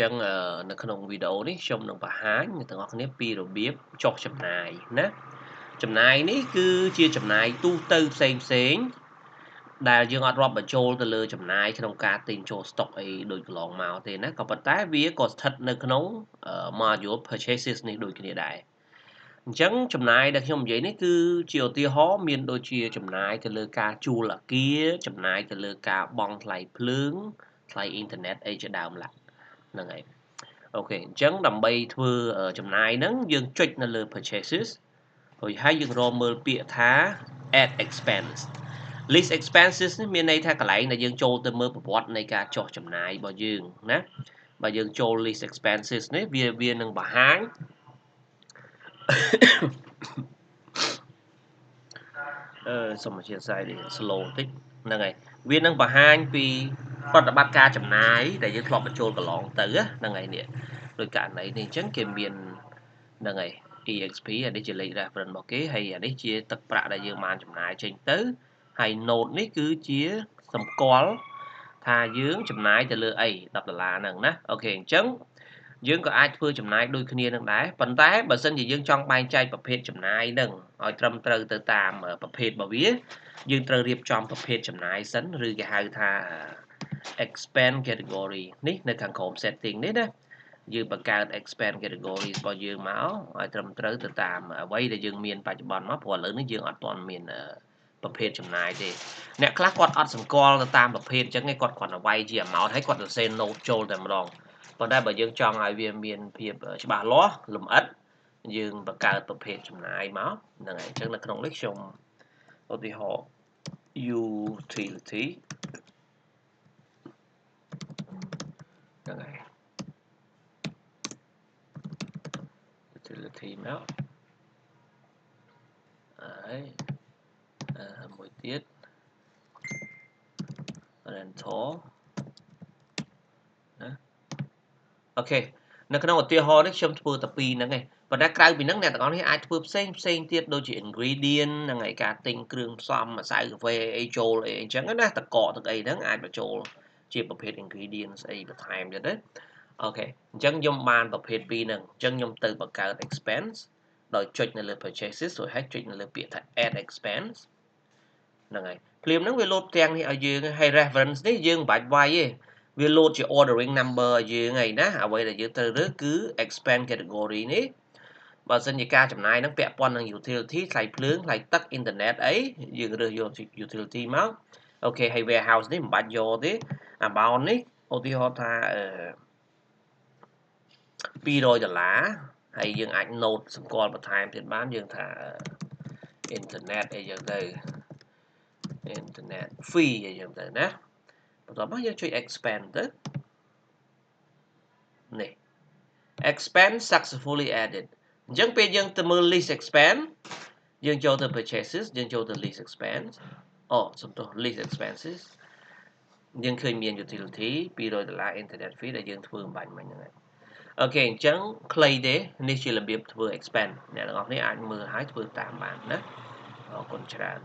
ចឹងនៅក្នុងវីដេអូនេះខ្ញុំនឹងបង្ហាញអ្នកទាំងអស់គ្នាពីរបៀបចុះចំណាយណាចំណាយនេះគឺជាចំណាយទូទៅផ្សេងៗដែលយើងអត់រាប់បញ្ចូលទៅលើចំណាយក្នុងការទិញចូល stock អីដូចកន្លងមកទេណាក៏ប៉ុន្តែវាក៏ស្ថិតនៅក្នុង module purchases នេះដូចគ្នាដែរអញ្ចឹងចំណាយដែលខ្ញុំនិយាយនេះគឺជាឧទាហរណ៍មានដូចជាចំណាយទៅលើការជួលអគារចំណាយទៅលើការបង់ថ្លៃភ្លើងថ្លៃអ៊ីនធឺណិតអីជាដើមហ្នឹងហើយអូខេអញ្ចឹងដើម្បីធ្វើចំណាយហ្នឹងយើងចុចនៅលើ purchases រួចហើយយើងរកមើលពាក្យថា add expense list expenses នេះមានន័យថាកន្លែងដែលយើងចូលទៅមើលប្រវត្តិនៃការចុះចំណាយរបស់យើងណាបើយើងចូល list expenses នេះវានឹងបង្ហាញសូមអធិស្ឋាន slow បន្តិចហ្នឹងហើយវានឹងបង្ហាញពីប្រតិបត្តិការចំណាយដែលយើងធ្លាប់បញ្ចូលកន្លងទៅហ្នឹងហើយនេះដោយករណីនេះអញ្ចឹងគេមានហ្នឹងហើយ EXP អានេះជាលេខ reference របស់គេហើយអានេះជាទឹកប្រាក់ដែលយើងបានចំណាយចេញទៅហើយ note នេះគឺជាសម្គាល់ថាយើងចំណាយទៅលើអី$10ហ្នឹងណាអូខេអញ្ចឹងយើងក៏អាចធ្វើចំណាយដូចគ្នានឹងដែរប៉ុន្តែបើសិនជាយើងចង់បែងចែកប្រភេទចំណាយនឹងឲ្យត្រឹមត្រូវទៅតាមប្រភេទរបស់វាយើងត្រូវរៀបចំប្រភេទចំណាយសិនឬគេហៅថា expand category នេះនៅខាងក្រោម setting នេះណាយើងបង្កើត expand category របស់យើងមកឲ្យត្រឹមត្រូវទៅតាមអ្វីដែលយើងមានបច្ចុប្បន្នមកព្រោះឥឡូវនេះយើងអត់ទាន់មានប្រភេទចំណាយទេអ្នកខ្លះគាត់អត់សម្គាល់ទៅតាមប្រភេទអញ្ចឹងឯងគាត់គ្រាន់តែវាយជា amount ហើយគាត់សរសេរ note ចូលតែម្ដងប៉ុន្តែបើយើងចង់ឲ្យវាមានភាពច្បាស់លាស់លម្អិតយើងបង្កើតប្រភេទចំណាយមកហ្នឹងហើយអញ្ចឹងនៅក្នុងនេះខ្ញុំឧទាហរណ៍ utility ហ្នឹងហើយ utility មកហើយមួយទៀត rental ណាអូខេនៅក្នុងឧទាហរណ៍នេះខ្ញុំធ្វើតែពីរហ្នឹងឯងប៉ុន្តែក្រៅពីហ្នឹងអ្នកទាំងអស់នេះអាចធ្វើផ្សេងទៀតដូចជា ingredient ហ្នឹងហើយការទិញគ្រឿងផ្សំម្សៅកាហ្វេអីចូលអីអញ្ចឹងណាទឹកកកទឹកអីហ្នឹងអាចបញ្ចូលជាប្រភេទ ingredient ស្អីបន្ថែមទៀតណាអូខេអញ្ចឹងខ្ញុំបានប្រភេទពីរហ្នឹងអញ្ចឹងខ្ញុំទៅបង្កើត expense ដោយចុចនៅលើ purchases រួចហើយចុចនៅលើពាក្យថា add expense ហ្នឹងហើយភ្លាមហ្នឹងវាលោតទាំងនេះឲ្យយើងហើយ reference នេះយើងមិនបាច់វាយទេវាលោតជា ordering number ឲ្យយើងហើយណាអ្វីដែលយើងត្រូវរើសគឺ expand category នេះបើសិនជាការចំណាយហ្នឹងពាក់ព័ន្ធនឹង utility ថ្លៃភ្លើងថ្លៃទឹកអ៊ីនធឺណិតអីយើងរើសយក utility មកអូខេហើយ warehouse នេះមិនបាច់យកទេ amount នេះឧទាហរណ៍ថា$200ហើយយើងអាច note សម្គាល់បន្ថែមទៀតបានយើងថា internet អីចឹងទៅ internet fee អីចឹងទៅណាបន្ទាប់មកយើងចុច expand ទៅនេះ expand successfully added អញ្ចឹងពេលយើងទៅមើល list expand យើងចូលទៅ purchases យើងចូលទៅ list expense សំទោស list expenses យើងឃើញមាន utility $200 internet fee ដែលយើងធ្វើអំបញ្ញមិញហ្នឹងហើយអូខេអញ្ចឹងខ្លីទេនេះជារបៀបធ្វើ expand អ្នកទាំងអស់គ្នាអាចមើលហើយធ្វើតាមបានណាអរគុណច្រើន